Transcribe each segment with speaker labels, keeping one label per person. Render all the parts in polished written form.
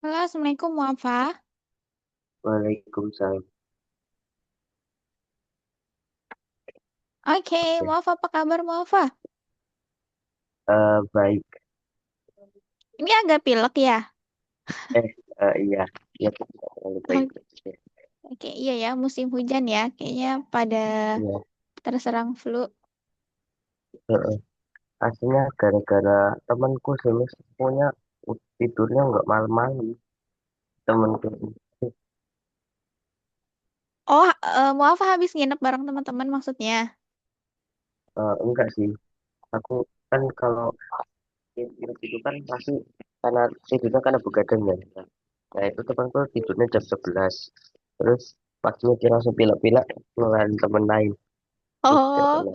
Speaker 1: Halo, Assalamualaikum Wafa.
Speaker 2: Waalaikumsalam.
Speaker 1: Oke,
Speaker 2: Oke.
Speaker 1: Wafa apa kabar Wafa?
Speaker 2: Baik.
Speaker 1: Ini agak pilek ya?
Speaker 2: Eh, iya, iya tidak terlalu baik.
Speaker 1: Oke, iya ya, musim hujan ya. Kayaknya pada
Speaker 2: Iya,
Speaker 1: terserang flu.
Speaker 2: heeh. Aslinya gara-gara temanku sini punya tidurnya nggak malam-malam. Temanku
Speaker 1: Oh, Wafa habis nginep bareng teman-teman maksudnya.
Speaker 2: enggak sih. Aku kan kalau tidur itu kan pasti karena tidurnya karena begadang ya. Nah itu temanku tidurnya jam 11. Terus paginya dia langsung pilek-pilek ngeluarin temen lain. Terus gak
Speaker 1: Oh,
Speaker 2: kena.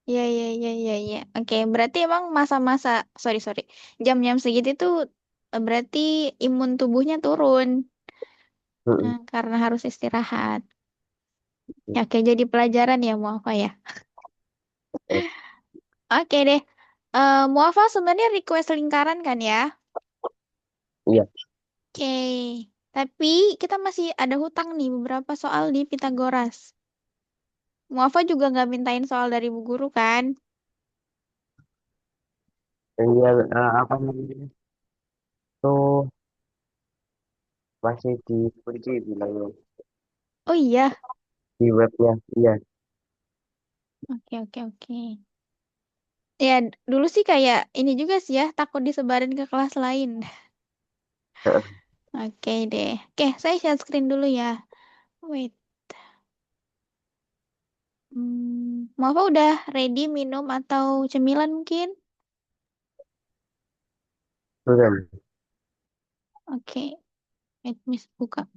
Speaker 1: iya, iya, iya, iya, iya. Oke, berarti emang masa-masa, sorry, sorry. Jam-jam segitu tuh berarti imun tubuhnya turun.
Speaker 2: Heeh.
Speaker 1: Karena harus istirahat. Ya, oke, jadi pelajaran ya Wafa ya.
Speaker 2: Eh,
Speaker 1: Oke deh. Muafa sebenarnya request lingkaran kan ya?
Speaker 2: iya,
Speaker 1: Oke. Tapi kita masih ada hutang nih beberapa soal di Pitagoras. Muafa juga nggak mintain soal dari bu guru kan?
Speaker 2: iya, apa namanya? Tuh masih dikunci bilangnya
Speaker 1: Oh iya.
Speaker 2: di webnya. Iya.
Speaker 1: Oke, oke, oke. Ya, dulu sih kayak ini juga sih ya, takut disebarin ke kelas lain. Oke deh. Oke, saya share screen dulu ya. Wait. Muafa udah ready minum atau cemilan mungkin?
Speaker 2: Belum.
Speaker 1: Oke. Wait, Miss buka.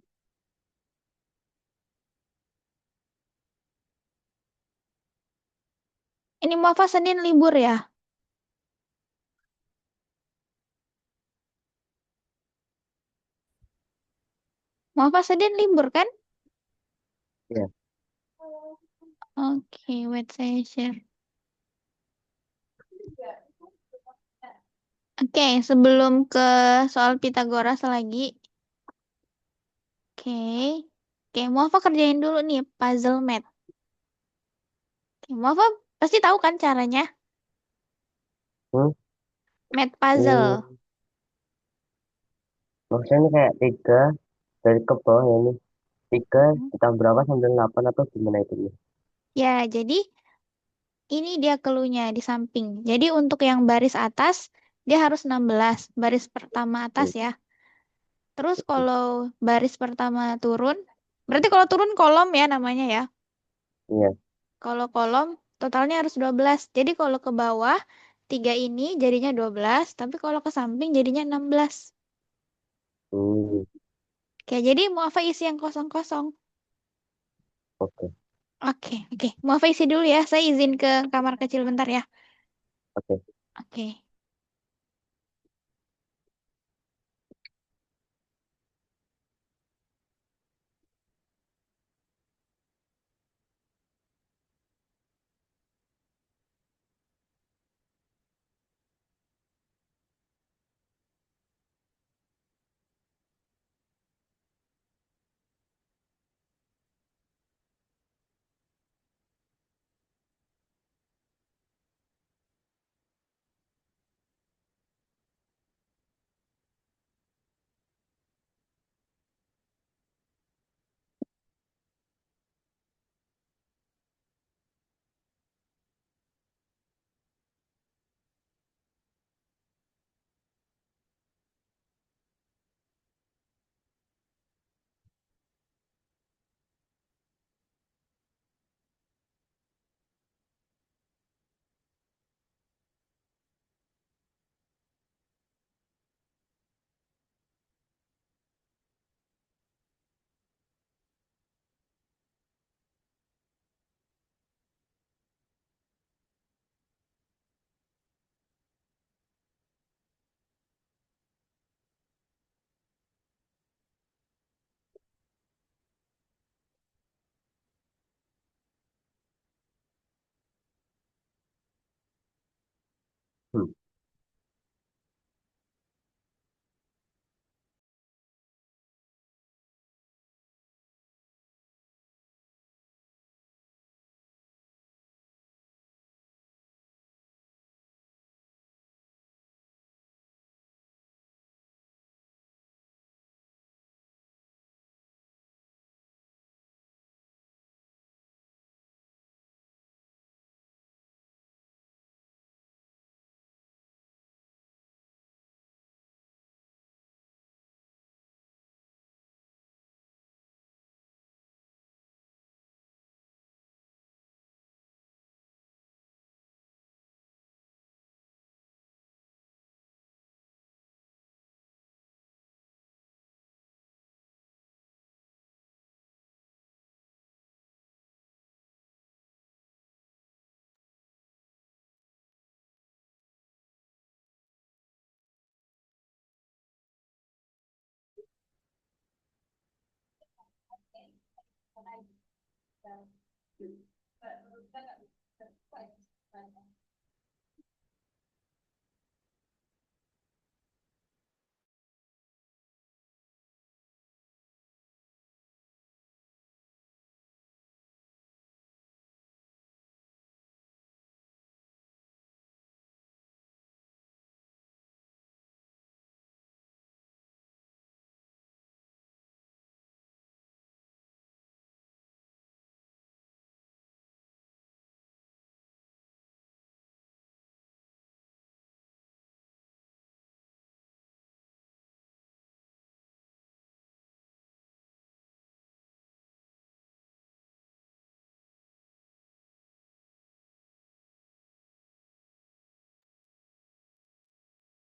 Speaker 1: Ini Muafa Senin libur ya? Muafa Senin libur kan?
Speaker 2: Iya.
Speaker 1: Oke, wait saya share. Oke, sebelum ke soal Pitagoras lagi. Oke. Oke, Muafa kerjain dulu nih puzzle math. Oke, Muafa pasti tahu kan caranya?
Speaker 2: Hmm,
Speaker 1: Math puzzle.
Speaker 2: hmm, maksudnya ini kayak tiga dari ke bawah ya ini. Tiga
Speaker 1: Mm-mm.
Speaker 2: ditambah berapa sampai 8 atau gimana itu ya?
Speaker 1: Ya, jadi ini dia clue-nya di samping. Jadi untuk yang baris atas, dia harus 16. Baris pertama atas
Speaker 2: Hmm,
Speaker 1: ya. Terus kalau baris pertama turun, berarti kalau turun kolom ya namanya ya.
Speaker 2: iya.
Speaker 1: Kalau kolom totalnya harus 12. Jadi kalau ke bawah 3 ini jadinya 12, tapi kalau ke samping jadinya 16.
Speaker 2: Hmm,
Speaker 1: Oke, jadi muafa isi yang kosong-kosong.
Speaker 2: oke,
Speaker 1: Oke, oke. Muafa isi dulu ya. Saya izin ke kamar kecil bentar ya.
Speaker 2: oke.
Speaker 1: Oke.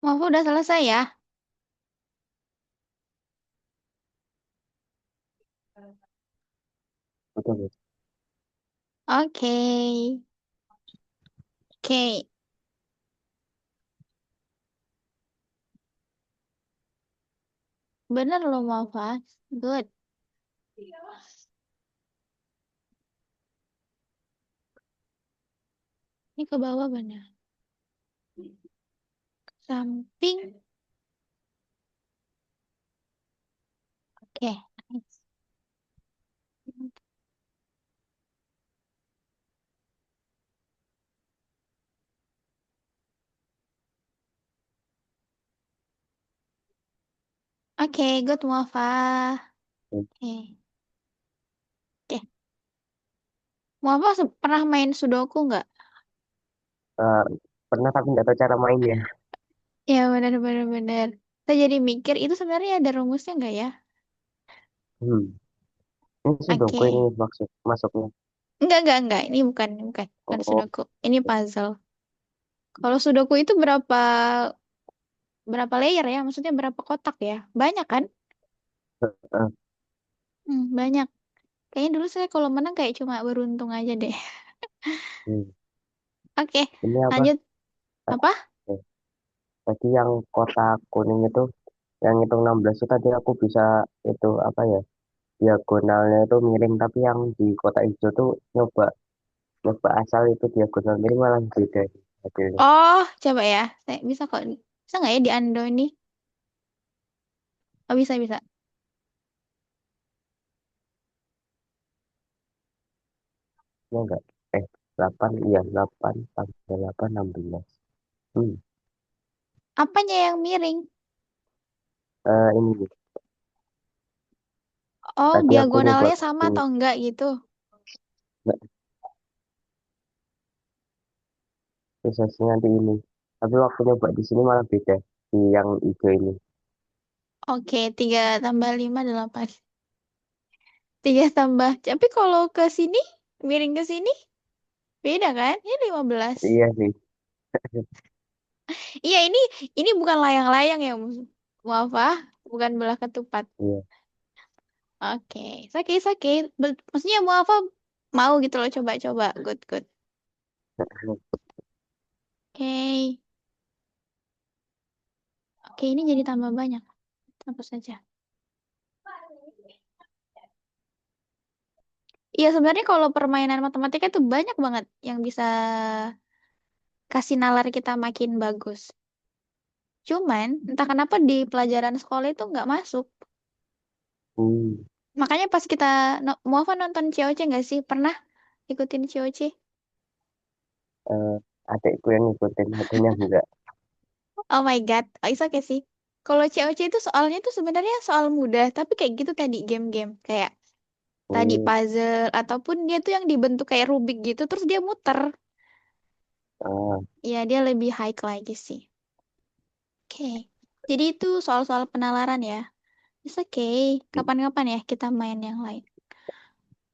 Speaker 1: Muafa udah selesai ya?
Speaker 2: Betul.
Speaker 1: Oke. Oke. Bener loh Muafa. Good. Ini ke bawah bener. Samping. Oke. Nice. Oke, good Muafa. Oke. Oke. Muafa pernah main Sudoku nggak?
Speaker 2: Eh, pernah tapi nggak tahu cara mainnya.
Speaker 1: Ya bener-bener bener. Saya jadi mikir itu sebenarnya ada rumusnya nggak ya?
Speaker 2: Hmm. Ini sudoku ini
Speaker 1: Oke.
Speaker 2: maksud masuknya.
Speaker 1: Enggak. Ini bukan
Speaker 2: Oh,
Speaker 1: Sudoku. Ini puzzle. Kalau Sudoku itu berapa layer ya? Maksudnya berapa kotak ya? Banyak kan?
Speaker 2: eh,
Speaker 1: Banyak. Kayaknya dulu saya kalau menang kayak cuma beruntung aja deh.
Speaker 2: hmm.
Speaker 1: Oke,
Speaker 2: Ini apa?
Speaker 1: lanjut. Apa?
Speaker 2: Eh, Tadi yang kotak kuning itu, yang hitung 16 itu tadi aku bisa itu apa ya? Diagonalnya itu miring, tapi yang di kotak hijau tuh nyoba nyoba asal itu diagonal miring malah beda hasilnya.
Speaker 1: Oh, coba ya. Saya bisa kok. Bisa nggak ya di Ando ini? Oh, bisa.
Speaker 2: Ya enggak? 8 iya 8 tambah 8 16. Hmm.
Speaker 1: Apanya yang miring?
Speaker 2: Ini nih,
Speaker 1: Oh,
Speaker 2: tadi aku nyoba
Speaker 1: diagonalnya sama
Speaker 2: bikin
Speaker 1: atau enggak gitu.
Speaker 2: prosesnya nanti ini. Tapi waktu nyoba di sini malah beda di yang hijau ini.
Speaker 1: Oke, 3 tambah 5 8. 3 tambah. Tapi kalau ke sini, miring ke sini, beda kan? Ini 15.
Speaker 2: Iya sih.
Speaker 1: Iya, ini bukan layang-layang ya, Maaf ah. Bukan belah ketupat.
Speaker 2: Iya.
Speaker 1: Oke, oke. Maksudnya maaf ah, mau gitu loh coba-coba. Good. Oke. Oke, ini jadi tambah banyak. Hapus saja. Iya, sebenarnya kalau permainan matematika itu banyak banget yang bisa kasih nalar kita makin bagus. Cuman, entah kenapa di pelajaran sekolah itu nggak masuk.
Speaker 2: Hmm.
Speaker 1: Makanya pas kita, Muafa nonton COC nggak sih? Pernah ikutin COC?
Speaker 2: eh, Adikku yang ngikutin adanya enggak.
Speaker 1: Oh my God, oh, it's okay sih. Kalau COC itu soalnya tuh sebenarnya soal mudah, tapi kayak gitu tadi game-game. Kayak tadi
Speaker 2: Hmm.
Speaker 1: puzzle, ataupun dia tuh yang dibentuk kayak Rubik gitu, terus dia muter.
Speaker 2: Ah,
Speaker 1: Ya, dia lebih high lagi sih. Oke. Jadi itu soal-soal penalaran ya. It's okay.
Speaker 2: hmm.
Speaker 1: Kapan-kapan ya kita main yang lain.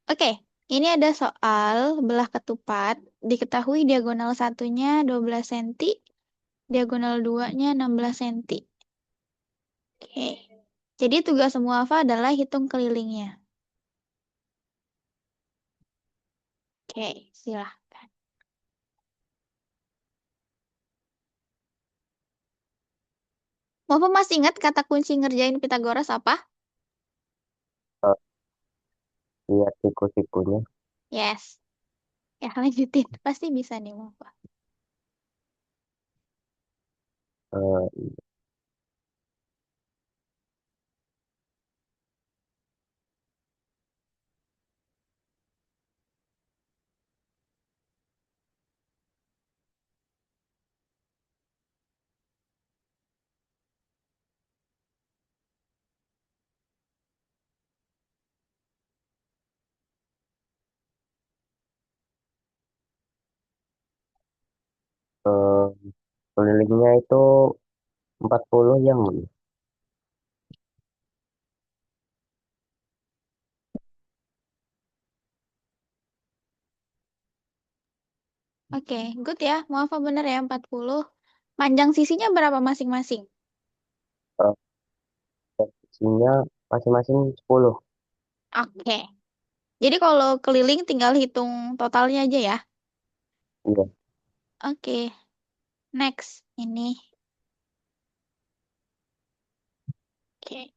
Speaker 1: Oke, ini ada soal belah ketupat. Diketahui diagonal satunya 12 cm, diagonal duanya 16 cm. Oke. Jadi tugas semua Alfa adalah hitung kelilingnya. Oke, silahkan. Bapak masih ingat kata kunci ngerjain Pitagoras apa?
Speaker 2: lihat siku-sikunya.
Speaker 1: Yes. Ya, lanjutin. Pasti bisa nih, Mau.
Speaker 2: Eh, eh, Kelilingnya itu 40 yang mulia.
Speaker 1: Oke, good ya. Maaf bener ya 40. Panjang sisinya berapa masing-masing?
Speaker 2: Eh, Seksinya masing-masing 10.
Speaker 1: Oke. Jadi kalau keliling tinggal hitung totalnya aja ya.
Speaker 2: Iya.
Speaker 1: Oke, next. Ini. Oke.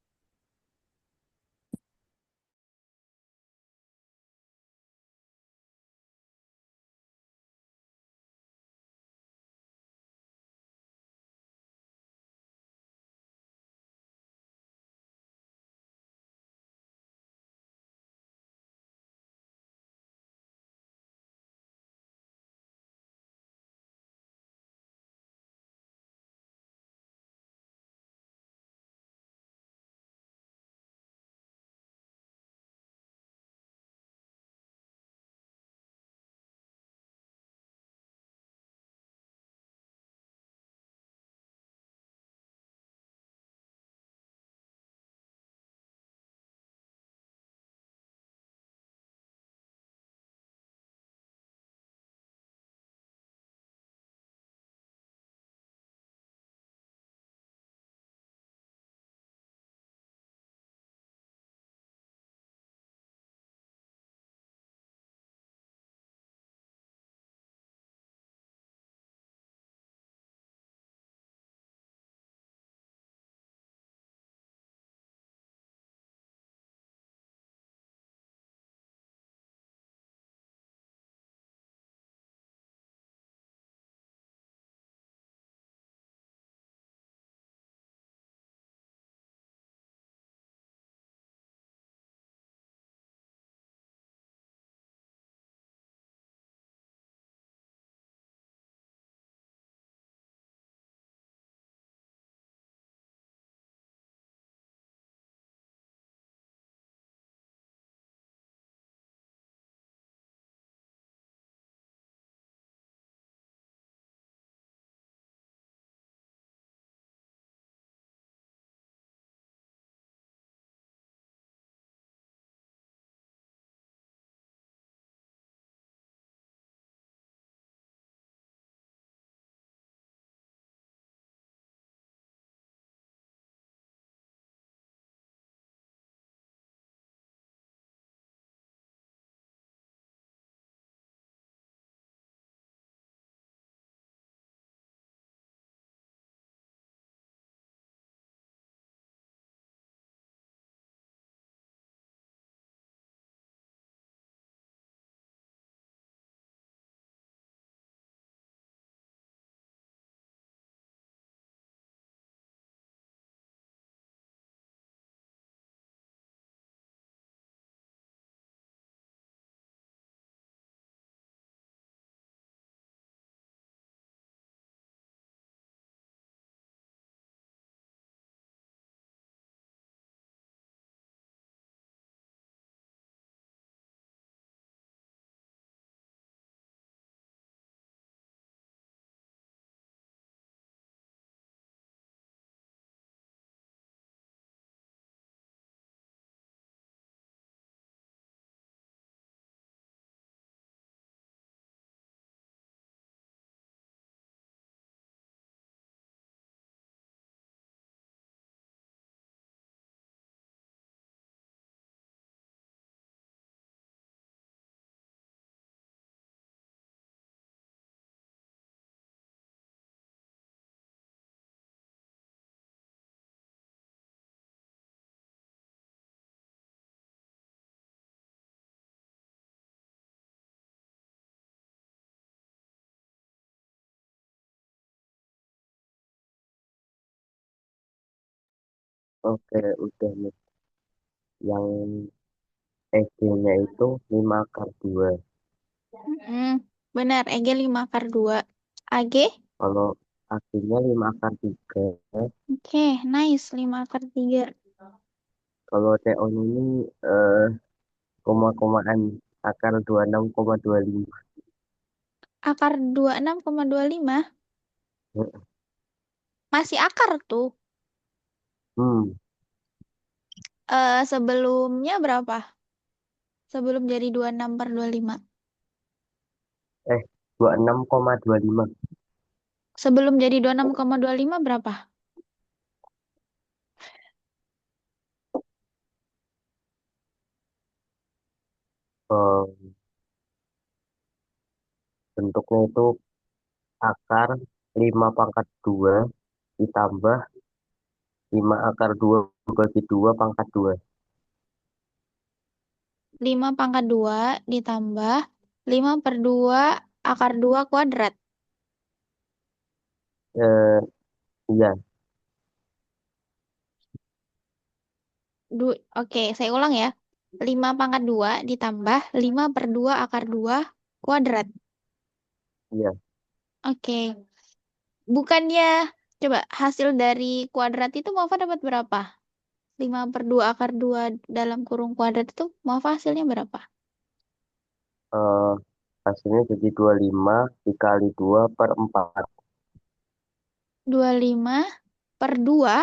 Speaker 2: Oke, udah nih. Yang EG-nya itu 5 akar 2.
Speaker 1: Mm, benar, EG 5 akar 2. AG?
Speaker 2: Kalau AC-nya 5 akar 3.
Speaker 1: Oke, nice. 5 akar 3.
Speaker 2: Kalau TO ini eh, koma-komaan akar 26,25.
Speaker 1: Akar 26,25. Masih akar tuh.
Speaker 2: Hmm,
Speaker 1: Sebelumnya berapa? Sebelum jadi 26/25.
Speaker 2: eh 26,25.
Speaker 1: Sebelum jadi 26,25 berapa?
Speaker 2: Eh, bentuknya itu akar 5 pangkat 2 ditambah 5 akar 2 bagi 2 pangkat 2.
Speaker 1: 5/2 ditambah 5/2 akar 2 kuadrat.
Speaker 2: Eh, iya,
Speaker 1: Oke, saya ulang ya. 5/2 ditambah 5/2 akar 2 kuadrat.
Speaker 2: iya.
Speaker 1: Oke. Bukannya, coba hasil dari kuadrat itu Muafa dapat berapa? 5/2 akar 2 dalam kurung kuadrat itu Muafa hasilnya berapa?
Speaker 2: Eh, hasilnya jadi 25 dikali 2 per 4.
Speaker 1: 25/2.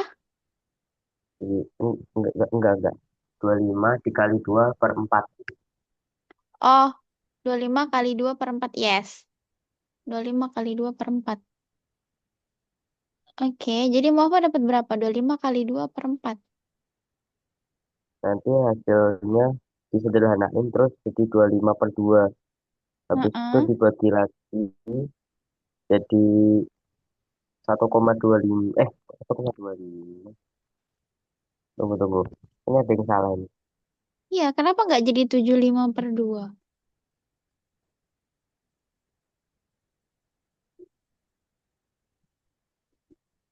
Speaker 2: Jadi, enggak. 25 dikali 2 per 4.
Speaker 1: Oh, 25 kali 2 per 4. Yes. 25 kali 2 per 4. Oke, jadi Muafa dapat berapa? 25 kali 2 per 4.
Speaker 2: Nanti hasilnya disederhanain terus jadi 25 per 2. Habis itu
Speaker 1: Heeh.
Speaker 2: dibagi lagi jadi 1,25. 1,25. Tunggu, tunggu. Ini ada yang salah ini.
Speaker 1: Iya, kenapa nggak jadi 75/2?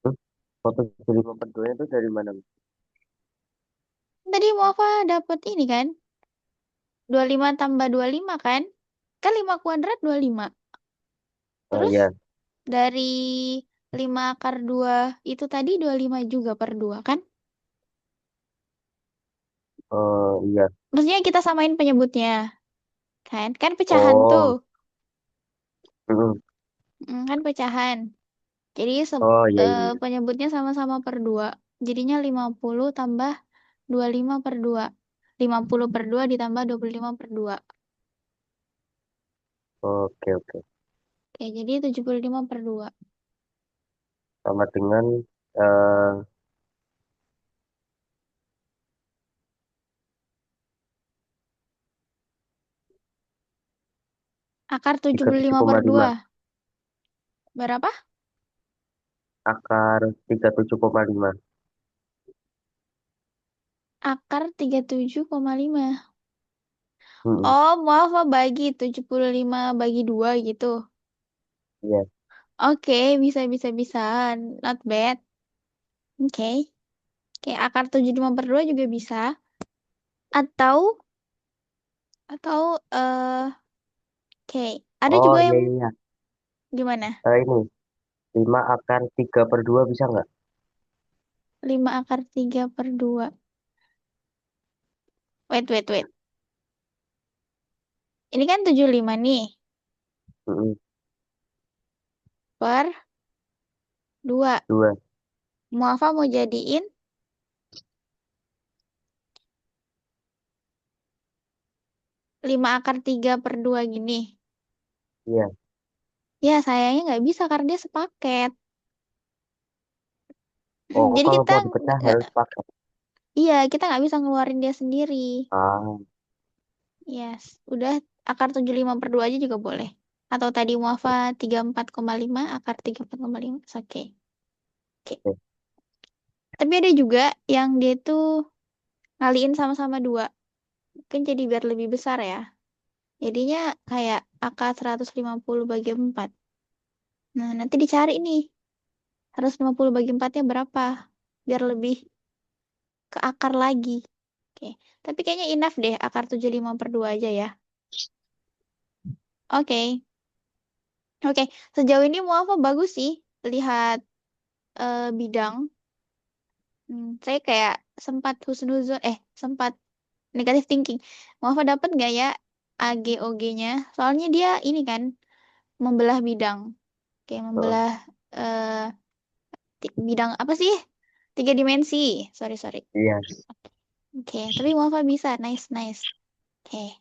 Speaker 2: Hmm? 1,25 per 2 itu dari mana?
Speaker 1: Tadi Muafa dapat ini kan? 25 tambah 25 kan? Kan 5 kuadrat 25.
Speaker 2: Oh
Speaker 1: Terus
Speaker 2: iya.
Speaker 1: dari 5 akar 2 itu tadi 25 juga per 2 kan?
Speaker 2: Oh iya.
Speaker 1: Maksudnya kita samain penyebutnya kan? Kan pecahan tuh.
Speaker 2: Oh. Mm-mm.
Speaker 1: Kan pecahan. Jadi
Speaker 2: Oh iya, iya, iya.
Speaker 1: penyebutnya sama-sama per 2. Jadinya 50 tambah 25/2. 50/2 ditambah 25/2.
Speaker 2: Oke, oke.
Speaker 1: Oke, jadi 75/2.
Speaker 2: Sama dengan eh
Speaker 1: Akar tujuh
Speaker 2: tiga
Speaker 1: puluh
Speaker 2: tujuh
Speaker 1: lima
Speaker 2: koma
Speaker 1: per
Speaker 2: lima
Speaker 1: dua Berapa?
Speaker 2: Akar 37,5.
Speaker 1: Akar 37,5.
Speaker 2: Mm-mm.
Speaker 1: Oh, maaf, Pak, bagi 75 bagi 2 gitu.
Speaker 2: Iya.
Speaker 1: Oke, bisa, bisa, bisa. Not bad. Oke. Oke, akar 75/2 juga bisa. Atau, oke. Ada
Speaker 2: Oh
Speaker 1: juga
Speaker 2: iya,
Speaker 1: yang
Speaker 2: iya, iya.
Speaker 1: gimana?
Speaker 2: Ini 5 akar 3 per 2 bisa nggak?
Speaker 1: 5 akar 3/2. Wait, wait, wait. Ini kan 75 nih.
Speaker 2: Mm-mm.
Speaker 1: Per 2.
Speaker 2: 2.
Speaker 1: Muafa mau jadiin 5 akar 3/2 gini.
Speaker 2: Iya.
Speaker 1: Ya, sayangnya nggak bisa karena dia sepaket.
Speaker 2: Oh,
Speaker 1: Jadi
Speaker 2: kalau
Speaker 1: kita,
Speaker 2: mau dipecah
Speaker 1: eh,
Speaker 2: harus pakai.
Speaker 1: iya, kita nggak bisa ngeluarin dia sendiri.
Speaker 2: Ah,
Speaker 1: Yes, udah akar 75/2 aja juga boleh. Atau tadi muafa 34,5 akar 34,5. Oke. Oke.
Speaker 2: oke.
Speaker 1: Tapi ada juga yang dia tuh ngaliin sama-sama 2. Mungkin jadi biar lebih besar ya. Jadinya kayak akar 150 bagi 4. Nah, nanti dicari nih. 150 bagi 4-nya berapa? Biar lebih. ke akar lagi. Oke, tapi kayaknya enough deh akar 75/2 aja ya. Oke, oke. Sejauh ini Muafa bagus sih lihat bidang. Saya kayak sempat husnuzon, sempat negatif thinking. Muafa dapat nggak ya AGOG-nya? Soalnya dia ini kan membelah bidang, kayak
Speaker 2: Heeh.
Speaker 1: membelah eh, bidang apa sih? Tiga dimensi. Sorry, sorry.
Speaker 2: Iya.
Speaker 1: Oke, tapi Muafa bisa. Nice, nice. Oke,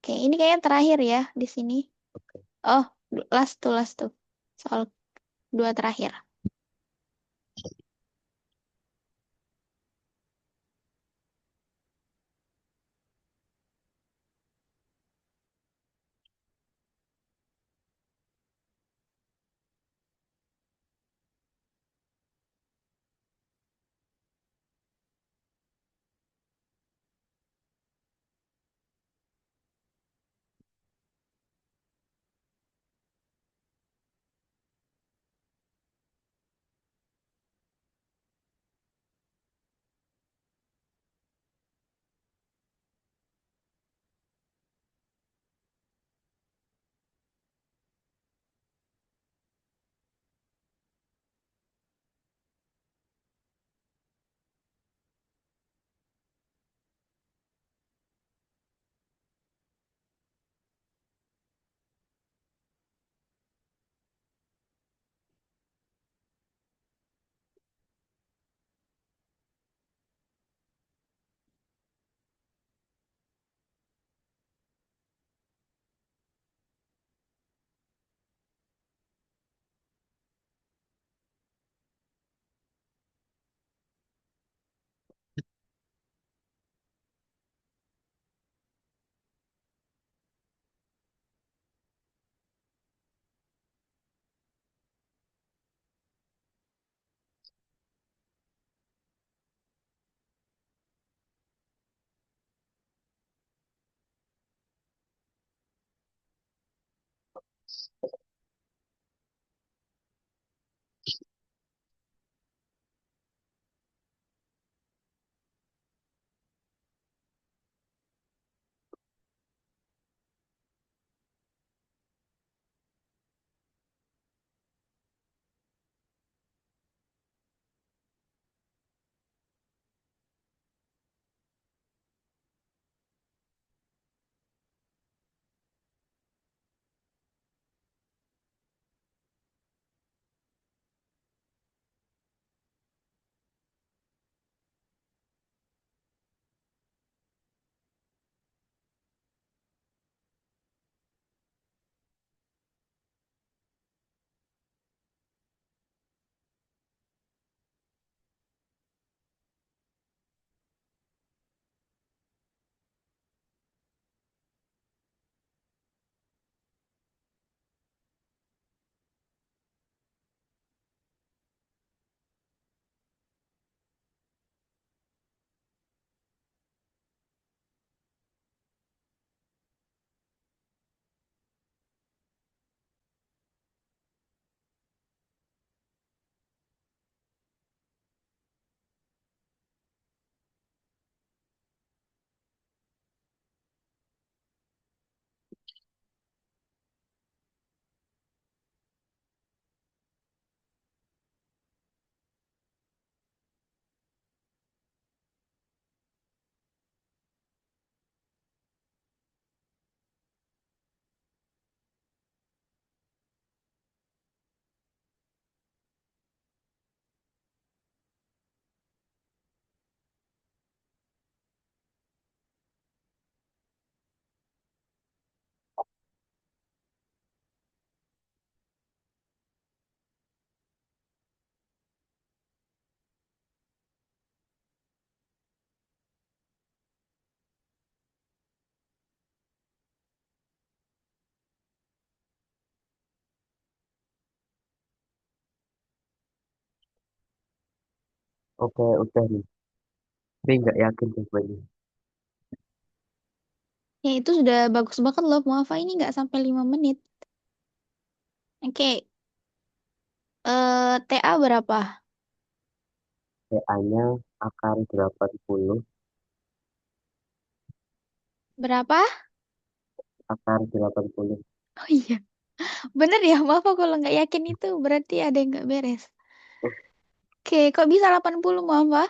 Speaker 1: oke. Ini kayaknya terakhir ya di sini. Oh, last tuh. Soal dua terakhir.
Speaker 2: Oke, udah nih. Tapi nggak yakin jawabannya.
Speaker 1: Ya itu sudah bagus banget loh. Muafa ini nggak sampai 5 menit. Oke, TA berapa?
Speaker 2: PA-nya akar 80,
Speaker 1: Berapa?
Speaker 2: akar 80.
Speaker 1: Oh iya, bener ya. Maaf aku kalau nggak yakin itu berarti ada yang nggak beres. Oke, kok bisa 80 maaf ah?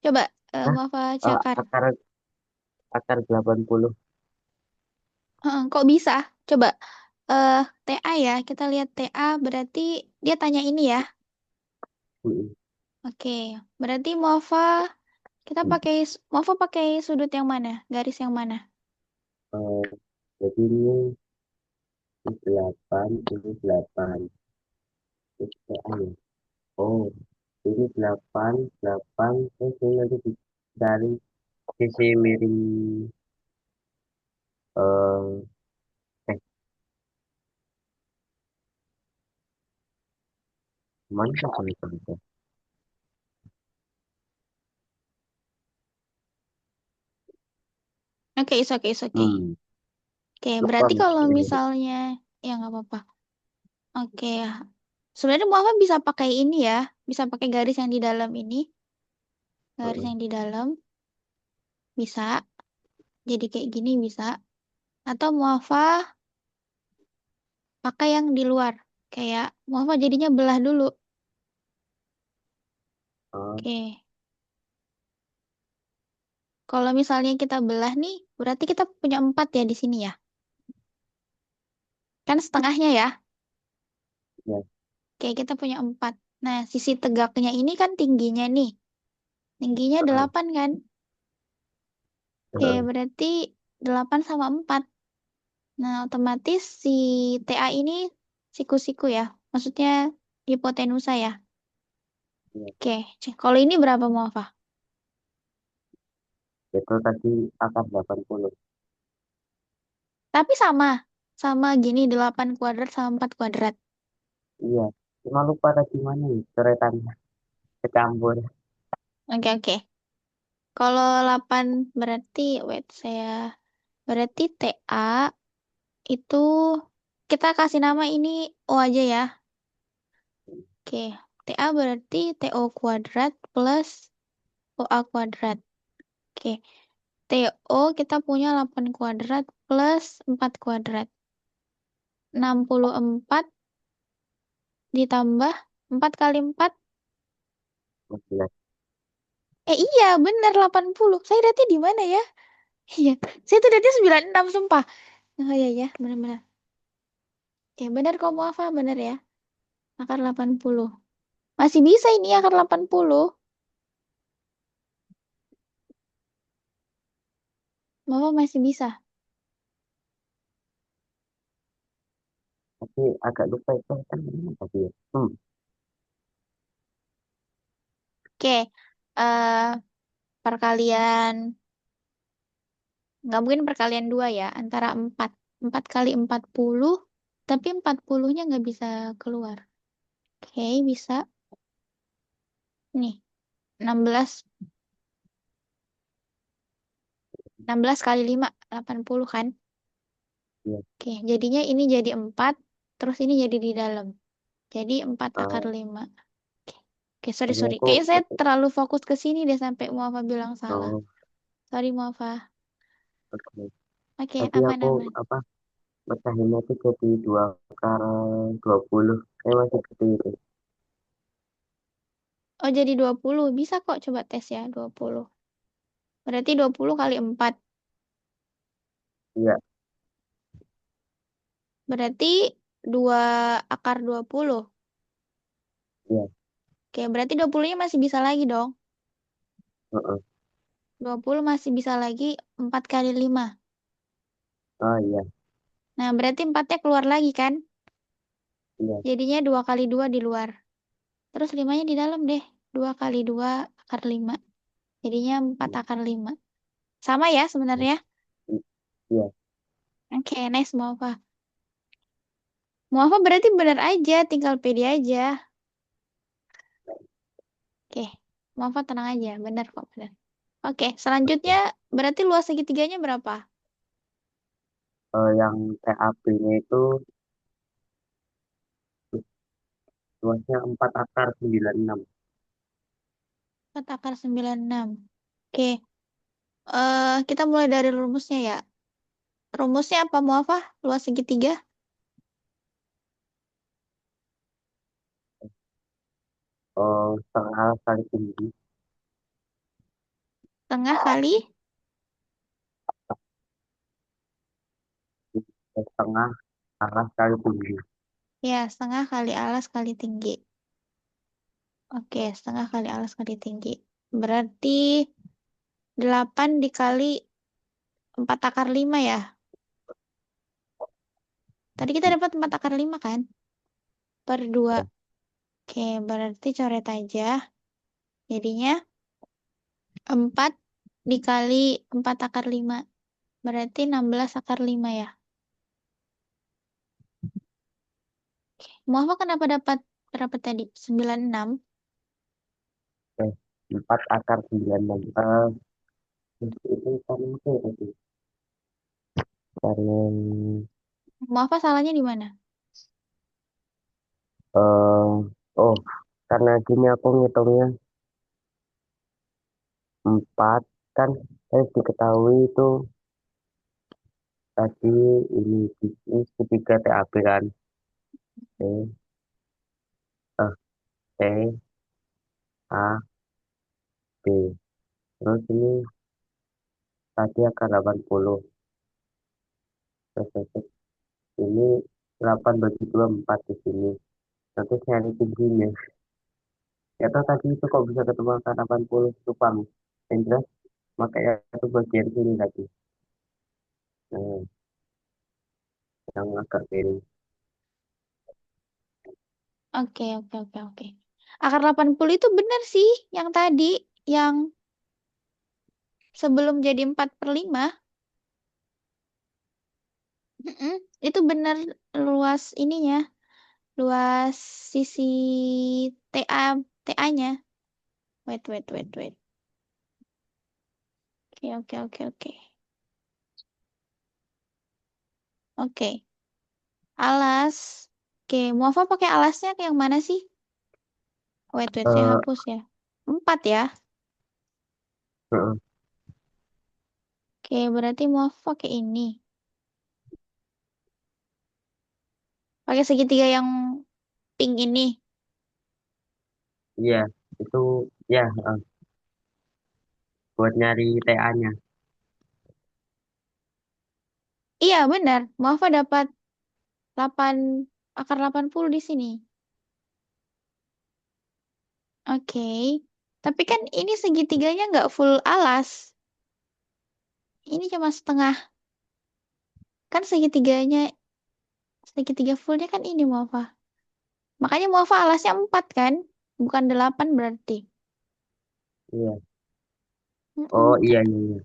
Speaker 1: Coba
Speaker 2: Nah,
Speaker 1: maaf ah, cakar.
Speaker 2: akar 80.
Speaker 1: Heeh, kok bisa? Coba eh TA ya, kita lihat TA berarti dia tanya ini ya.
Speaker 2: Mm-mm.
Speaker 1: Oke, berarti Muafa kita pakai Muafa pakai sudut yang mana? Garis yang mana?
Speaker 2: Eh, jadi ini 8, ini 8. Ini PA ya. Oh, ini 8, 8. Terus ini nanti dari sisi miring, eh, eh, mana itu?
Speaker 1: Oke, is oke, is oke.
Speaker 2: Hmm,
Speaker 1: Oke,
Speaker 2: lupa
Speaker 1: berarti kalau
Speaker 2: ini.
Speaker 1: misalnya ya nggak apa-apa. Oke, sebenarnya Muafa bisa pakai ini ya, bisa pakai garis yang di dalam ini, garis
Speaker 2: Heeh.
Speaker 1: yang di dalam bisa. Jadi kayak gini bisa. Atau Muafa pakai yang di luar. Kayak Muafa jadinya belah dulu.
Speaker 2: Ah,
Speaker 1: Oke. Kalau misalnya kita belah nih, berarti kita punya 4 ya di sini ya. Kan setengahnya ya.
Speaker 2: ya.
Speaker 1: Oke, kita punya 4. Nah, sisi tegaknya ini kan tingginya nih. Tingginya
Speaker 2: Heeh.
Speaker 1: 8 kan. Oke,
Speaker 2: Heeh.
Speaker 1: berarti 8 sama 4. Nah, otomatis si TA ini siku-siku ya. Maksudnya hipotenusa ya.
Speaker 2: Ya.
Speaker 1: Oke, kalau ini berapa Muafa?
Speaker 2: Itu tadi akar 80.
Speaker 1: Tapi sama. Sama gini 8 kuadrat sama 4 kuadrat.
Speaker 2: Iya. Cuma lupa tadi mana nih coretannya kecampur.
Speaker 1: Oke, oke. Kalau 8 berarti, wait, berarti TA itu kita kasih nama ini O aja ya. Oke, TA berarti TO kuadrat plus OA kuadrat. Oke, TO kita punya 8 kuadrat plus 4 kuadrat. 64 ditambah 4 kali 4.
Speaker 2: Jelas.
Speaker 1: Iya, bener 80. Saya lihatnya di mana ya? Iya, saya tuh lihatnya 96 sumpah. Oh iya ya, benar-benar. Ya benar kok Muafa, benar ya. Akar 80. Masih bisa ini akar 80. Mama masih bisa.
Speaker 2: Tapi agak lupa itu kan mana tadi ya.
Speaker 1: Oke, perkalian, nggak mungkin perkalian 2 ya, antara 4. 4 kali 40, tapi 40-nya nggak bisa keluar. Oke, bisa. Nih, 16, 16 kali 5, 80 kan?
Speaker 2: Iya.
Speaker 1: Oke, jadinya ini jadi 4, terus ini jadi di dalam. Jadi 4 akar
Speaker 2: Ah,
Speaker 1: 5. Oke, oke, sorry,
Speaker 2: tadi
Speaker 1: sorry.
Speaker 2: aku
Speaker 1: Kayaknya saya terlalu fokus ke sini deh sampai Muafa bilang salah.
Speaker 2: oh,
Speaker 1: Sorry, Muafa.
Speaker 2: oke.
Speaker 1: Oke,
Speaker 2: Tadi
Speaker 1: aman,
Speaker 2: aku
Speaker 1: aman.
Speaker 2: apa mecahinnya tuh jadi 2 akar 20. Masih gede itu.
Speaker 1: Oh, jadi 20. Bisa kok coba tes ya, 20. Berarti 20 kali 4.
Speaker 2: Iya,
Speaker 1: Berarti 2 akar 20.
Speaker 2: iya.
Speaker 1: Oke, berarti 20-nya masih bisa lagi dong.
Speaker 2: Heeh.
Speaker 1: 20 masih bisa lagi 4 kali 5.
Speaker 2: Ah, iya,
Speaker 1: Nah, berarti 4-nya keluar lagi kan?
Speaker 2: iya.
Speaker 1: Jadinya 2 kali 2 di luar. Terus 5-nya di dalam deh. 2 kali 2 akar 5. Jadinya 4 akar 5. Sama ya
Speaker 2: Iya.
Speaker 1: sebenarnya.
Speaker 2: Iya.
Speaker 1: Oke, nice Muafa. Muafa berarti benar aja, tinggal pede aja. Oke, Muafa tenang aja, benar kok, benar. Oke, selanjutnya berarti luas segitiganya berapa?
Speaker 2: Yang TAP-nya itu luasnya 4 akar 96.
Speaker 1: 4 akar 96. Oke, kita mulai dari rumusnya ya. Rumusnya apa, muafah? Luas segitiga?
Speaker 2: Setengah kali tinggi.
Speaker 1: Tengah kali?
Speaker 2: Setengah alas kali tinggi.
Speaker 1: Ya, setengah kali alas kali tinggi. Oke, setengah kali alas kali tinggi. Berarti 8 dikali 4 akar 5 ya. Tadi kita dapat 4 akar 5 kan? Per 2.
Speaker 2: Ya,
Speaker 1: Oke, berarti coret aja. Jadinya 4 dikali 4 akar 5. Berarti 16 akar 5 ya. Muafa kenapa dapat berapa tadi? 96.
Speaker 2: oke. 4 akar 96. Itu kan itu ya tadi. Varian
Speaker 1: Muafa salahnya di mana?
Speaker 2: eh oh, karena gini aku ngitungnya 4 kan saya diketahui itu tadi ini segitiga TAB kan. T, T, A, B. Terus ini tadi akar 80. Terus ini 8 bagi 2 4 di sini. Nanti nyari tingginya. Ya tahu tadi itu kok bisa ketemu angka 80 Jepang. Yang jelas makanya itu bagian sini tadi. Nah, yang agak miring.
Speaker 1: Oke, oke, oke, oke. Akar 80 itu benar sih. Yang tadi. Yang sebelum jadi 4/5. Mm-mm, itu benar luas ininya. Luas sisi TA, TA-nya. Wait, wait, wait, wait. Oke, oke, oke, oke. Oke. Alas. Oke, Muafa pakai alasnya ke yang mana sih? Wait, wait, saya
Speaker 2: Eh,
Speaker 1: hapus ya. 4 ya.
Speaker 2: eh,
Speaker 1: Oke, berarti Muafa pakai ini. Pakai segitiga yang pink ini.
Speaker 2: iya, itu ya buat nyari TA-nya.
Speaker 1: Iya, benar. Muafa dapat 8 akar 80 di sini. Oke. Tapi kan ini segitiganya nggak full alas. Ini cuma setengah. Kan segitiga fullnya kan ini Muafa. Makanya Muafa alasnya 4 kan? Bukan 8 berarti.
Speaker 2: Iya. Oh
Speaker 1: Mm-mm.
Speaker 2: iya iya iya.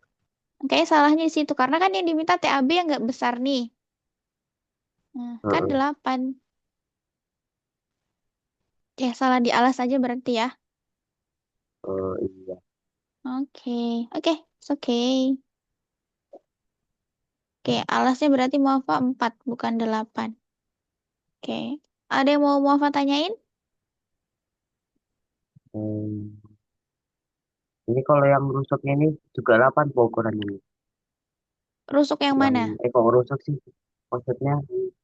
Speaker 1: Kayaknya salahnya di situ. Karena kan yang diminta TAB yang nggak besar nih. Nah, kan
Speaker 2: Heeh.
Speaker 1: 8. Ya, salah di alas aja berarti ya.
Speaker 2: Oh iya.
Speaker 1: Oke. Oke, it's okay. Oke, alasnya berarti Muafa 4, bukan 8. Oke. Ada yang mau Muafa tanyain?
Speaker 2: Hmm. Ini kalau yang rusuknya ini juga 8 ukuran ini.
Speaker 1: Rusuk yang
Speaker 2: Yang
Speaker 1: mana?
Speaker 2: kok rusuk sih? Maksudnya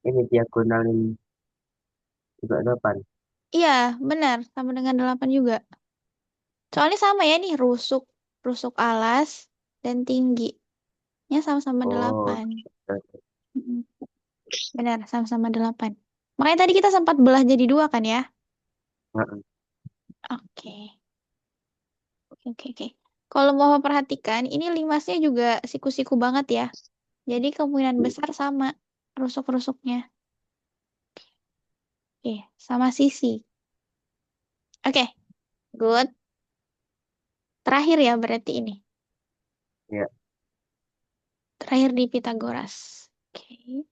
Speaker 2: ini diagonal ini juga 8.
Speaker 1: Iya, benar. Sama dengan 8 juga. Soalnya sama ya nih, rusuk. Rusuk alas dan tingginya sama-sama
Speaker 2: Oh,
Speaker 1: 8.
Speaker 2: eh,
Speaker 1: Mm-mm. Benar, sama-sama 8. Makanya tadi kita sempat belah jadi 2 kan ya?
Speaker 2: heeh.
Speaker 1: Oke. Oke, oke, oke. Kalau mau memperhatikan, ini limasnya juga siku-siku banget ya. Jadi kemungkinan besar sama rusuk-rusuknya. Oke, sama sisi. Oke, good. Terakhir ya berarti ini.
Speaker 2: Ya.
Speaker 1: Terakhir di Pitagoras. Oke.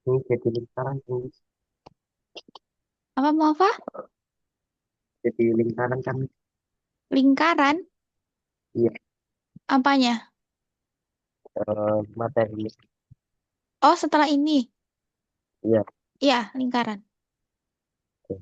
Speaker 2: ini jadi lingkaran ini,
Speaker 1: Apa mau apa?
Speaker 2: jadi lingkaran kan.
Speaker 1: Lingkaran?
Speaker 2: Iya,
Speaker 1: Apanya?
Speaker 2: materi.
Speaker 1: Oh, setelah ini.
Speaker 2: Iya,
Speaker 1: Iya, lingkaran.
Speaker 2: oke.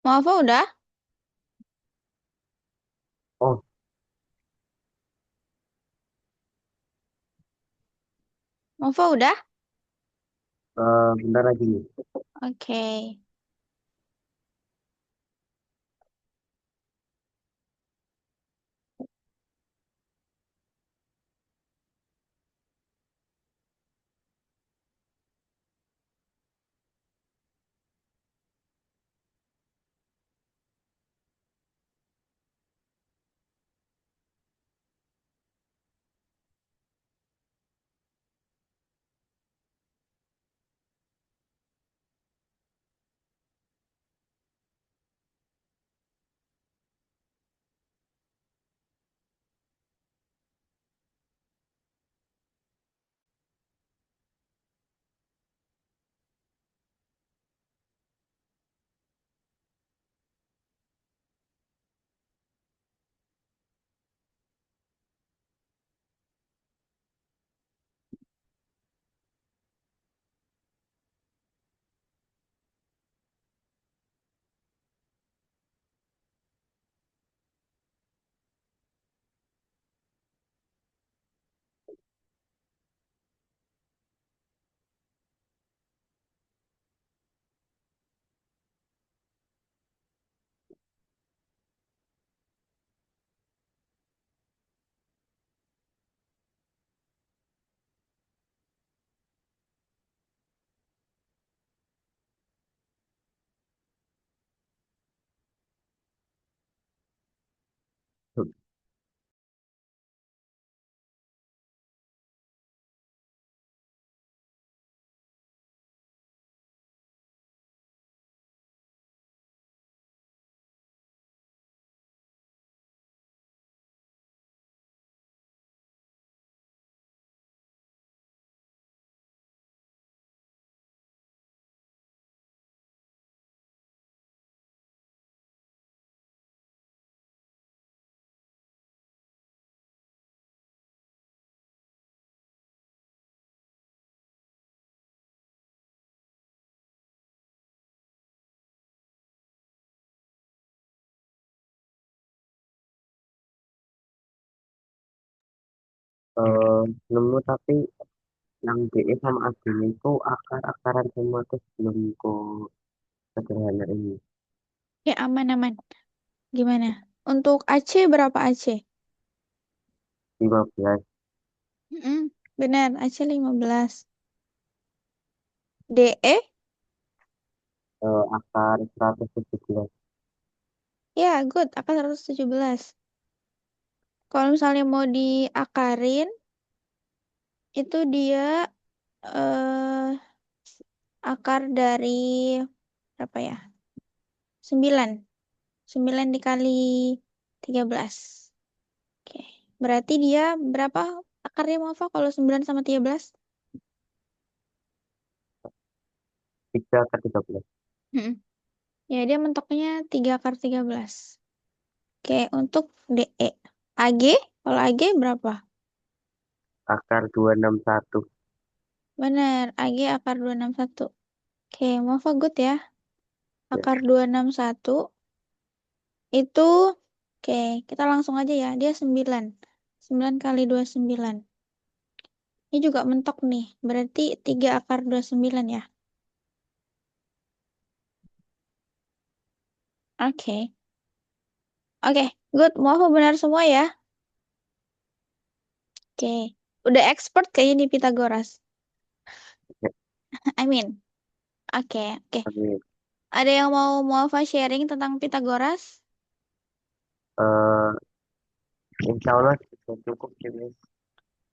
Speaker 1: Maaf udah?
Speaker 2: Oh,
Speaker 1: Maaf udah?
Speaker 2: bentar lagi nih.
Speaker 1: Oke.
Speaker 2: Eh, nemu tapi yang DE sama AB-nya itu akar-akaran semua tuh belum kok sederhana ini.
Speaker 1: Ya aman-aman. Gimana? Untuk Aceh berapa Aceh?
Speaker 2: 15
Speaker 1: Benar, Aceh 15. DE?
Speaker 2: akar 117.
Speaker 1: Ya, good. Akan 117. Kalau misalnya mau diakarin, itu dia eh akar dari berapa ya? 9. 9 dikali 13. Oke. Berarti dia berapa akarnya Mafa kalau 9 sama 13?
Speaker 2: 3 akar 13.
Speaker 1: Mm-mm. Ya, dia mentoknya 3 akar 13. Oke, untuk DE. AG, kalau AG berapa?
Speaker 2: Akar 261.
Speaker 1: Benar, AG akar 261. Oke, Mafa good ya.
Speaker 2: Ya.
Speaker 1: Akar 261 itu, oke, kita langsung aja ya. Dia 9. 9 kali 29. Ini juga mentok nih. Berarti 3 akar 29 ya. Oke. Oke, good. Maaf benar semua ya. Oke. Udah expert kayaknya di Pitagoras.
Speaker 2: Ya,
Speaker 1: I mean. Oke, oke.
Speaker 2: tapi
Speaker 1: Ada yang mau Muafa sharing tentang Pitagoras?
Speaker 2: eh insya Allah sudah cukup sih, Miss.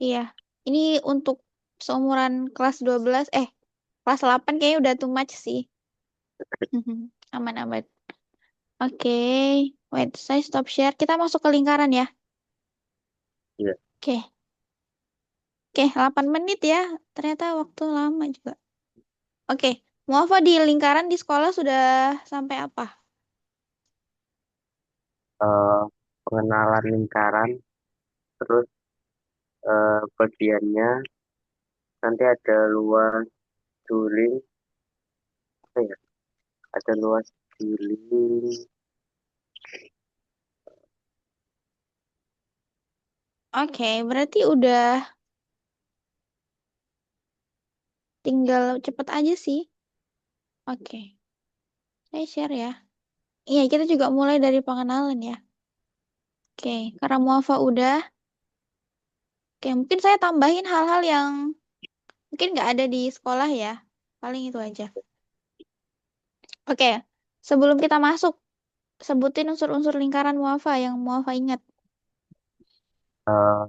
Speaker 1: Iya. Ini untuk seumuran kelas 12, kelas 8 kayaknya udah too much sih. Aman-aman. Oke. Wait, saya stop share. Kita masuk ke lingkaran ya.
Speaker 2: Iya.
Speaker 1: Oke. Oke, 8 menit ya. Ternyata waktu lama juga. Oke. Muafa di lingkaran di sekolah sudah sampai apa?
Speaker 2: Eh, pengenalan lingkaran, terus bagiannya nanti ada luas, during, apa ya? Ada luas. Juli.
Speaker 1: Oke, berarti udah tinggal cepet aja sih. Oke, saya share ya. Iya, kita juga mulai dari pengenalan ya. Oke, karena muafa udah. Oke, mungkin saya tambahin hal-hal yang mungkin nggak ada di sekolah ya. Paling itu aja. Oke, sebelum kita masuk, sebutin unsur-unsur lingkaran muafa yang muafa ingat.
Speaker 2: Eh,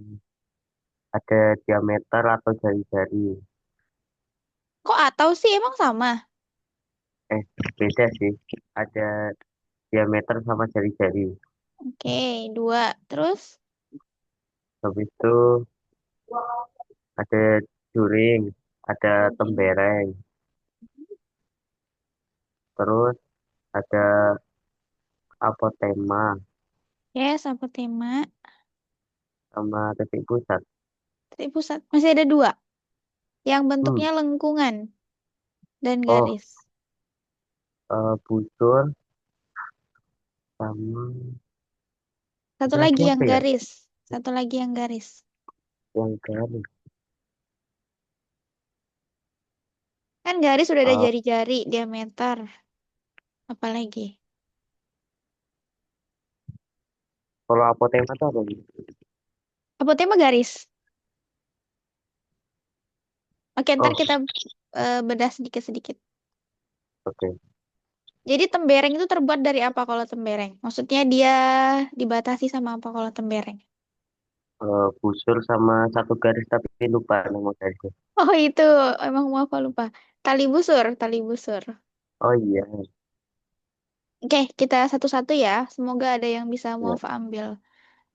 Speaker 2: ada diameter atau jari-jari.
Speaker 1: Kok atau sih emang sama?
Speaker 2: Eh, beda sih. Ada diameter sama jari-jari.
Speaker 1: Oke, dua. Terus
Speaker 2: Habis itu ada juring, ada
Speaker 1: juring.
Speaker 2: tembereng, terus ada apotema
Speaker 1: Yes, apa tema?
Speaker 2: sama titik pusat.
Speaker 1: Titik pusat. Masih ada dua. Yang
Speaker 2: Hmm,
Speaker 1: bentuknya lengkungan dan
Speaker 2: oh,
Speaker 1: garis.
Speaker 2: busur sama
Speaker 1: Satu
Speaker 2: ada lagi
Speaker 1: lagi yang
Speaker 2: apa ya?
Speaker 1: garis. Satu lagi yang garis.
Speaker 2: Yang garis.
Speaker 1: Kan garis udah ada
Speaker 2: Eh,
Speaker 1: jari-jari, diameter. Apalagi?
Speaker 2: kalau apotema itu apa?
Speaker 1: Apa tema garis? Oke, ntar
Speaker 2: Oh,
Speaker 1: kita bedah sedikit-sedikit.
Speaker 2: oke.
Speaker 1: Jadi tembereng itu terbuat dari apa kalau tembereng? Maksudnya dia dibatasi sama apa kalau tembereng?
Speaker 2: Busur sama satu garis tapi lupa nama garisnya.
Speaker 1: Oh itu, emang mau apa lupa. Tali busur, tali busur.
Speaker 2: Oh iya,
Speaker 1: Oke, kita satu-satu ya. Semoga ada yang bisa
Speaker 2: ya,
Speaker 1: muafa ambil.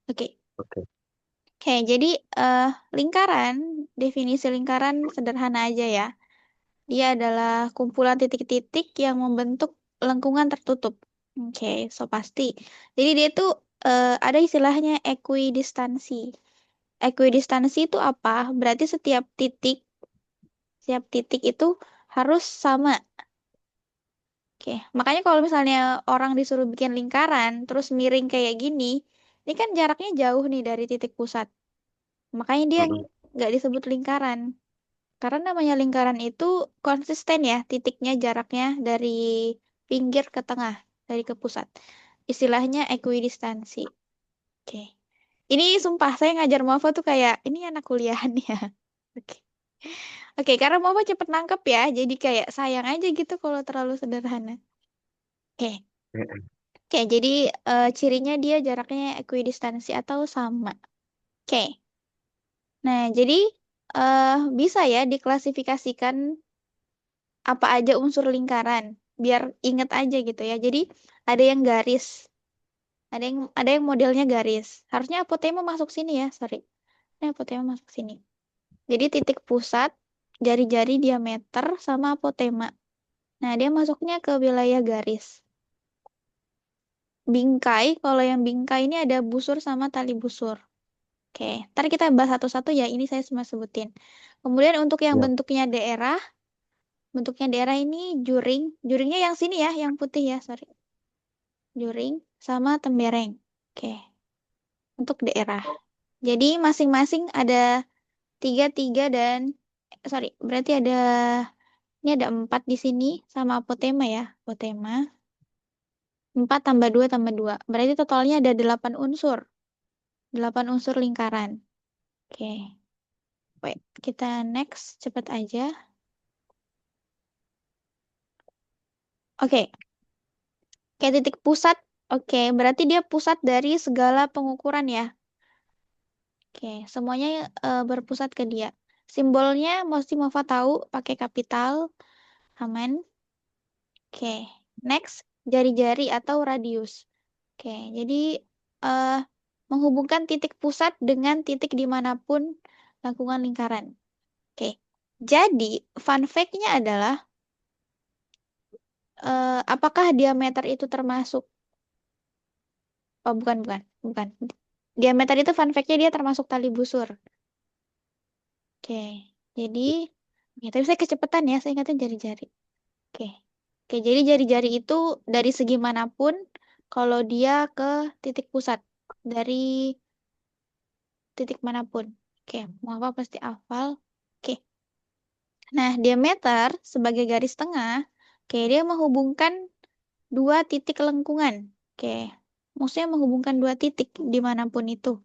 Speaker 1: Oke,
Speaker 2: oke.
Speaker 1: oke. Jadi eh, lingkaran, definisi lingkaran sederhana aja ya. Dia adalah kumpulan titik-titik yang membentuk lengkungan tertutup. Oke, so pasti. Jadi dia itu ada istilahnya ekuidistansi. Ekuidistansi itu apa? Berarti setiap titik itu harus sama. Oke, makanya kalau misalnya orang disuruh bikin lingkaran, terus miring kayak gini, ini kan jaraknya jauh nih dari titik pusat. Makanya dia
Speaker 2: Mm-mm,
Speaker 1: nggak disebut lingkaran. Karena namanya lingkaran itu konsisten ya, titiknya jaraknya dari pinggir ke tengah, dari ke pusat. Istilahnya ekuidistansi. Oke. Ini sumpah, saya ngajar MAFA tuh kayak, ini anak kuliahan ya. Oke. Oke, karena MAFA cepet nangkep ya, jadi kayak sayang aja gitu kalau terlalu sederhana. Oke.
Speaker 2: mm-mm.
Speaker 1: Oke, jadi cirinya dia jaraknya ekuidistansi atau sama. Oke. Nah, jadi bisa ya diklasifikasikan apa aja unsur lingkaran, biar inget aja gitu ya. Jadi ada yang garis, ada yang modelnya garis. Harusnya apotema masuk sini ya, sorry. Ini apotema masuk sini. Jadi titik pusat, jari-jari diameter sama apotema. Nah, dia masuknya ke wilayah garis. Bingkai, kalau yang bingkai ini ada busur sama tali busur. Oke, ntar kita bahas satu-satu ya. Ini saya cuma sebutin. Kemudian untuk yang
Speaker 2: Ya,
Speaker 1: bentuknya daerah ini juring. Juringnya yang sini ya, yang putih ya, sorry. Juring sama tembereng. Oke, untuk daerah. Jadi masing-masing ada tiga, tiga dan, sorry, berarti ini ada empat di sini sama apotema ya. Apotema. Empat tambah dua tambah dua. Berarti totalnya ada delapan unsur. Delapan unsur lingkaran. Oke, wait, kita next, cepet aja. Oke, kayak titik pusat. Oke, berarti dia pusat dari segala pengukuran ya. Oke, semuanya berpusat ke dia. Simbolnya mesti Mofa tahu pakai kapital, aman. Oke, next jari-jari atau radius. Oke, jadi eh, menghubungkan titik pusat dengan titik dimanapun lingkungan lingkaran. Oke, jadi fun fact-nya adalah apakah diameter itu termasuk? Oh, bukan, bukan, bukan. Diameter itu fun fact-nya dia termasuk tali busur. Oke, jadi, ya, tapi saya kecepatan ya, saya ingatnya jari-jari. Oke, Oke, jadi jari-jari itu dari segi manapun kalau dia ke titik pusat. Dari titik manapun. Oke, mau apa pasti hafal. Oke. Nah, diameter sebagai garis tengah, oke, dia menghubungkan dua titik lengkungan. Oke, maksudnya menghubungkan dua titik dimanapun itu.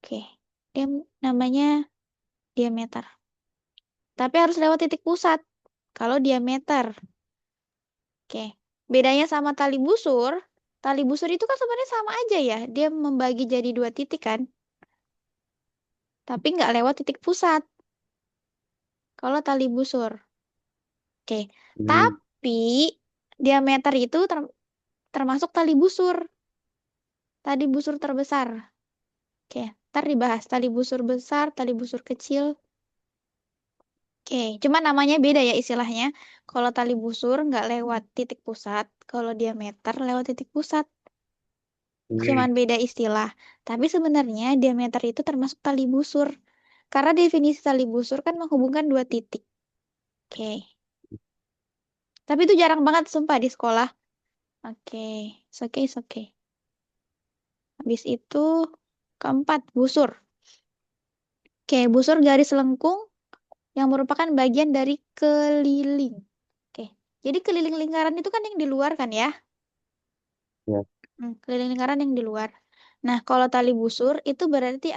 Speaker 1: Oke, dia namanya diameter. Tapi harus lewat titik pusat. Kalau diameter. Oke, bedanya sama tali busur itu kan sebenarnya sama aja ya. Dia membagi jadi dua titik kan, tapi nggak lewat titik pusat. Kalau tali busur. Oke,
Speaker 2: Hmm.
Speaker 1: tapi diameter itu termasuk tali busur terbesar. Oke, ntar dibahas tali busur besar, tali busur kecil. Oke, cuma namanya beda ya istilahnya. Kalau tali busur nggak lewat titik pusat, kalau diameter lewat titik pusat.
Speaker 2: Hmm.
Speaker 1: Cuman beda istilah. Tapi sebenarnya diameter itu termasuk tali busur. Karena definisi tali busur kan menghubungkan dua titik. Oke. Tapi itu jarang banget sumpah di sekolah. Oke. It's okay. Habis itu keempat, busur. Oke, busur garis lengkung yang merupakan bagian dari keliling. Oke. Jadi keliling lingkaran itu kan yang di luar kan ya?
Speaker 2: Ya.
Speaker 1: Keliling lingkaran yang di luar. Nah, kalau tali busur itu berarti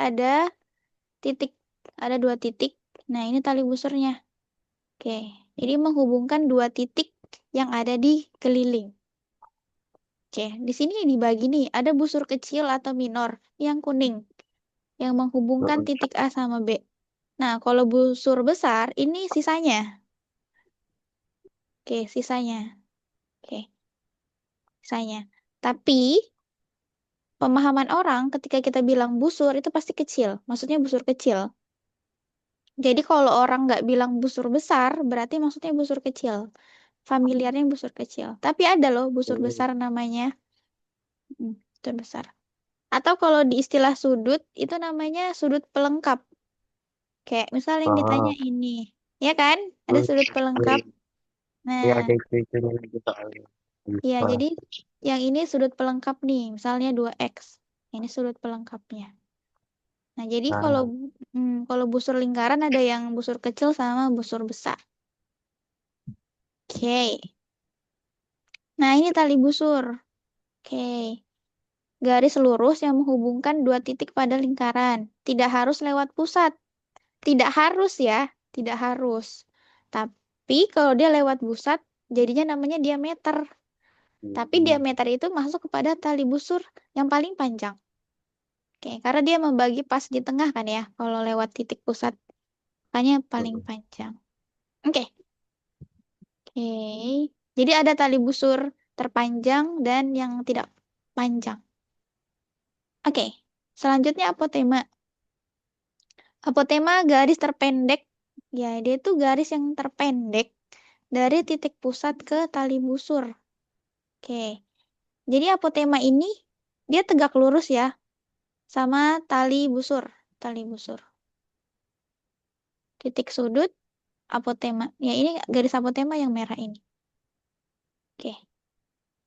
Speaker 1: titik, ada dua titik. Nah, ini tali busurnya. Oke, jadi menghubungkan dua titik yang ada di keliling. Oke, di sini dibagi nih, ada busur kecil atau minor yang kuning, yang menghubungkan
Speaker 2: Heeh.
Speaker 1: titik A sama B. Nah, kalau busur besar, ini sisanya. Oke, sisanya. Oke, sisanya. Tapi, pemahaman orang ketika kita bilang busur, itu pasti kecil. Maksudnya busur kecil. Jadi, kalau orang nggak bilang busur besar, berarti maksudnya busur kecil. Familiarnya busur kecil. Tapi ada loh busur
Speaker 2: Hmm.
Speaker 1: besar namanya. Busur besar. Atau kalau di istilah sudut, itu namanya sudut pelengkap. Kayak misalnya yang ditanya
Speaker 2: Ah.
Speaker 1: ini. Ya kan? Ada
Speaker 2: Hmm.
Speaker 1: sudut pelengkap. Nah,
Speaker 2: Ya ada itu gitu soalnya.
Speaker 1: ya
Speaker 2: Wah.
Speaker 1: jadi yang ini sudut pelengkap nih. Misalnya 2x. Ini sudut pelengkapnya. Nah, jadi
Speaker 2: Ah.
Speaker 1: kalau busur lingkaran ada yang busur kecil sama busur besar. Oke. Nah, ini tali busur. Oke. Garis lurus yang menghubungkan dua titik pada lingkaran. Tidak harus lewat pusat. Tidak harus ya, tidak harus. Tapi kalau dia lewat pusat, jadinya namanya diameter. Tapi
Speaker 2: Hmm.
Speaker 1: diameter itu masuk kepada tali busur yang paling panjang. Oke, karena dia membagi pas di tengah kan ya, kalau lewat titik pusat, makanya paling
Speaker 2: Heeh.
Speaker 1: panjang. Oke, oke. Jadi ada tali busur terpanjang dan yang tidak panjang. Oke, selanjutnya apotema. Apotema garis terpendek. Ya, dia itu garis yang terpendek dari titik pusat ke tali busur. Oke. Jadi apotema ini dia tegak lurus ya sama tali busur. Tali busur. Titik sudut apotema. Ya, ini garis apotema yang merah ini. Oke.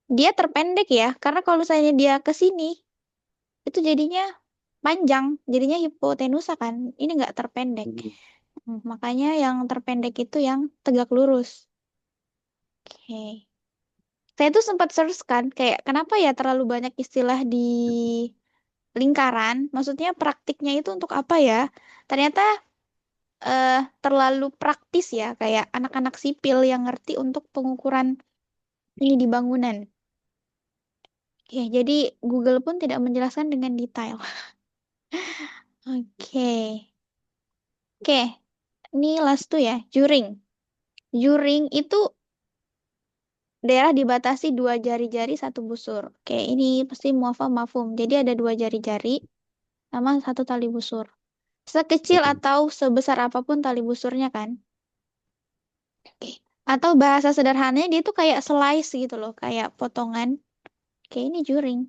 Speaker 1: Dia terpendek ya, karena kalau misalnya dia ke sini, itu jadinya panjang, jadinya hipotenusa kan. Ini nggak terpendek.
Speaker 2: Hmm.
Speaker 1: Makanya yang terpendek itu yang tegak lurus. Oke. Saya tuh sempat search kan, kayak kenapa ya terlalu banyak istilah di lingkaran? Maksudnya praktiknya itu untuk apa ya? Ternyata terlalu praktis ya, kayak anak-anak sipil yang ngerti untuk pengukuran ini di bangunan. Oke, jadi Google pun tidak menjelaskan dengan detail. Oke, oke, ini last tuh ya, juring. Juring itu daerah dibatasi dua jari-jari satu busur. Oke, ini pasti muafam mafhum. Jadi ada dua jari-jari sama satu tali busur. Sekecil
Speaker 2: Hmm.
Speaker 1: atau sebesar apapun tali busurnya kan. Oke. Atau bahasa sederhananya dia tuh kayak slice gitu loh, kayak potongan. Kayak ini juring.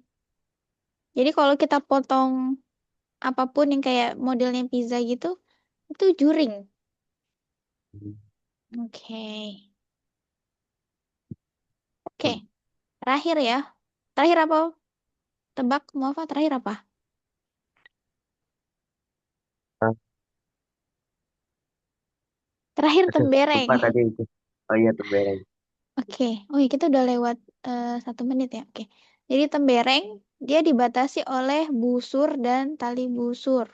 Speaker 1: Jadi kalau kita potong apapun yang kayak modelnya pizza gitu, itu juring. Oke. Oke, terakhir ya. Terakhir apa? Tebak, Muafa, terakhir apa?
Speaker 2: Ah,
Speaker 1: Terakhir
Speaker 2: aduh,
Speaker 1: tembereng.
Speaker 2: lupa tadi itu. Oh iya, tembereng.
Speaker 1: Oke, oh iya kita udah lewat 1 menit ya. Oke, jadi tembereng dia dibatasi oleh busur dan tali busur.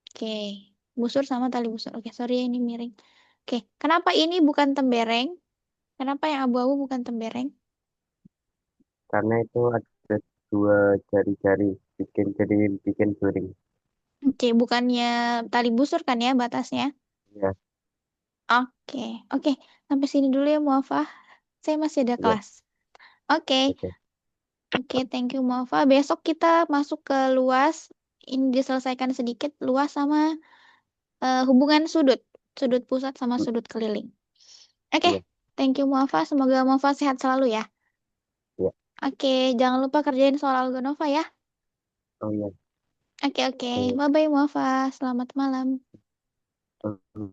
Speaker 1: Oke, busur sama tali busur. Oke, sorry ya, ini miring. Oke, kenapa ini bukan tembereng? Kenapa yang abu-abu bukan tembereng?
Speaker 2: Karena itu ada dua jari-jari bikin guring.
Speaker 1: Oke, bukannya tali busur kan ya batasnya?
Speaker 2: Ya,
Speaker 1: Oke, oke. Sampai sini dulu ya, Muafah. Saya masih ada
Speaker 2: iya,
Speaker 1: kelas. Oke,
Speaker 2: oke.
Speaker 1: oke. Thank you, Muafah. Besok kita masuk ke luas. Ini diselesaikan sedikit. Luas sama hubungan sudut. Sudut pusat sama
Speaker 2: Hmm,
Speaker 1: sudut keliling. Oke,
Speaker 2: iya,
Speaker 1: thank you, Muafah. Semoga Muafah sehat selalu ya.
Speaker 2: iya.
Speaker 1: Oke, jangan lupa kerjain soal Algonova ya.
Speaker 2: Oh iya.
Speaker 1: Oke, oke.
Speaker 2: Eh,
Speaker 1: Bye-bye, Muafah. Selamat malam.
Speaker 2: eh,